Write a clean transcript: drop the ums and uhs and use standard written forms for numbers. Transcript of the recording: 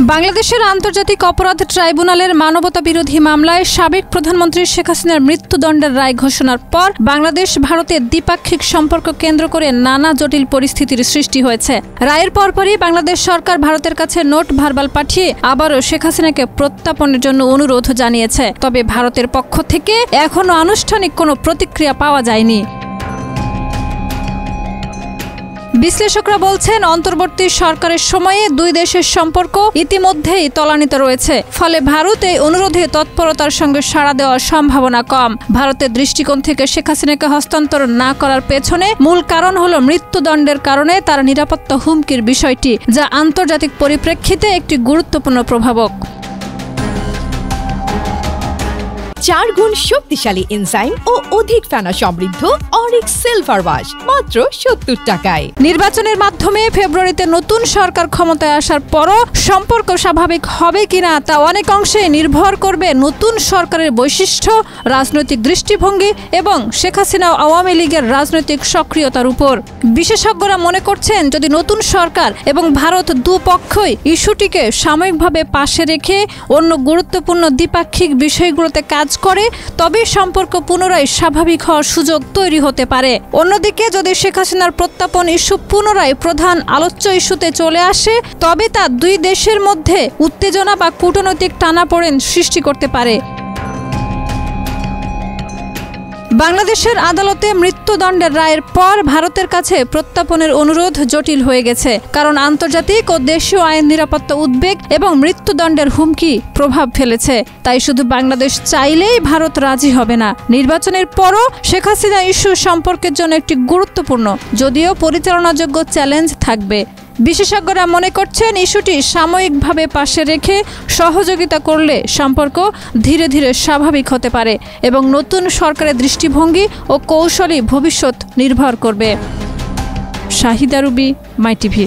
বাংলাদেশের আন্তর্জাতিক অপরাধ ট্রাইব্যুনালের মানবতা বিরোধী মামলায় সাবেক প্রধানমন্ত্রী শেখ হাসিনার মৃত্যুদণ্ডের রায় ঘোষণার পর বাংলাদেশ ভারতের দ্বিপাক্ষিক সম্পর্ক কেন্দ্র করে নানা জটিল পরিস্থিতির সৃষ্টি হয়েছে। রায়ের পরপরই বাংলাদেশ সরকার ভারতের কাছে নোট ভার্বাল পাঠিয়ে আবারও শেখ হাসিনাকে প্রত্যাপনের জন্য অনুরোধ জানিয়েছে। তবে ভারতের পক্ষ থেকে এখনো আনুষ্ঠানিক কোনো প্রতিক্রিয়া পাওয়া যায়নি। বিশ্লেষকরা বলছেন, অন্তর্বর্তী সরকারের সময়ে দুই দেশের সম্পর্ক ইতিমধ্যেই তলানিতে রয়েছে। ফলে ভারত এই অনুরোধে তৎপরতার সঙ্গে সাড়া দেওয়ার সম্ভাবনা কম। ভারতের দৃষ্টিকোণ থেকে শেখ হাসিনাকে হস্তান্তর না করার পেছনে মূল কারণ হলো মৃত্যুদণ্ডের কারণে তার নিরাপত্তা হুমকির বিষয়টি, যা আন্তর্জাতিক পরিপ্রেক্ষিতে একটি গুরুত্বপূর্ণ প্রভাবক। 4 গুণ শক্তিশালী এনজাইম ও অধিক ফেনা সমৃদ্ধ অরিক্স সিলভার ওয়াশ মাত্র 70 টাকায়। নির্বাচনের মাধ্যমে ফেব্রুয়ারিতে নতুন সরকার ক্ষমতায় আসার পরও সম্পর্ক স্বাভাবিক হবে কিনা তা অনেক অংশে নির্ভর করবে নতুন সরকারের বৈশিষ্ট্য, রাজনৈতিক দৃষ্টিভঙ্গি এবং শেখ হাসিনা আওয়ামী লীগের রাজনৈতিক সক্রিয়তার উপর। বিশেষজ্ঞরা মনে করছেন, যদি নতুন সরকার এবং ভারত দুপক্ষই ইস্যুটিকে সাময়িকভাবে পাশে রেখে অন্য গুরুত্বপূর্ণ দ্বিপাক্ষিক বিষয়গুলোতে কাজ করে, তবে সম্পর্ক পুনরায় স্বাভাবিক হওয়ার সুযোগ তৈরি হতে পারে। অন্যদিকে যদি শেখ হাসিনার প্রত্যাপন ইস্যু পুনরায় প্রধান আলোচ্য ইস্যুতে চলে আসে, তবে তা দুই দেশের মধ্যে উত্তেজনা বা কূটনৈতিক টানাপোড়েন সৃষ্টি করতে পারে। বাংলাদেশের আদালতে মৃত্যুদণ্ডের রায়ের পর ভারতের কাছে প্রত্যাপনের অনুরোধ জটিল হয়ে গেছে, কারণ আন্তর্জাতিক ও দেশীয় আইন নিরাপত্তা উদ্বেগ এবং মৃত্যুদণ্ডের হুমকি প্রভাব ফেলেছে। তাই শুধু বাংলাদেশ চাইলেই ভারত রাজি হবে না। নির্বাচনের পরও শেখ হাসিনা ইস্যু সম্পর্কের জন্য একটি গুরুত্বপূর্ণ, যদিও পরিচালনাযোগ্য চ্যালেঞ্জ থাকবে। বিশেষজ্ঞরা মনে করছেন, ইস্যুটি সাময়িকভাবে পাশে রেখে সহযোগিতা করলে সম্পর্ক ধীরে ধীরে স্বাভাবিক হতে পারে এবং নতুন সরকারের দৃষ্টিভঙ্গি ও কৌশলী ভবিষ্যৎ নির্ভর করবে। শাহিদা রুবি, মাই টিভি।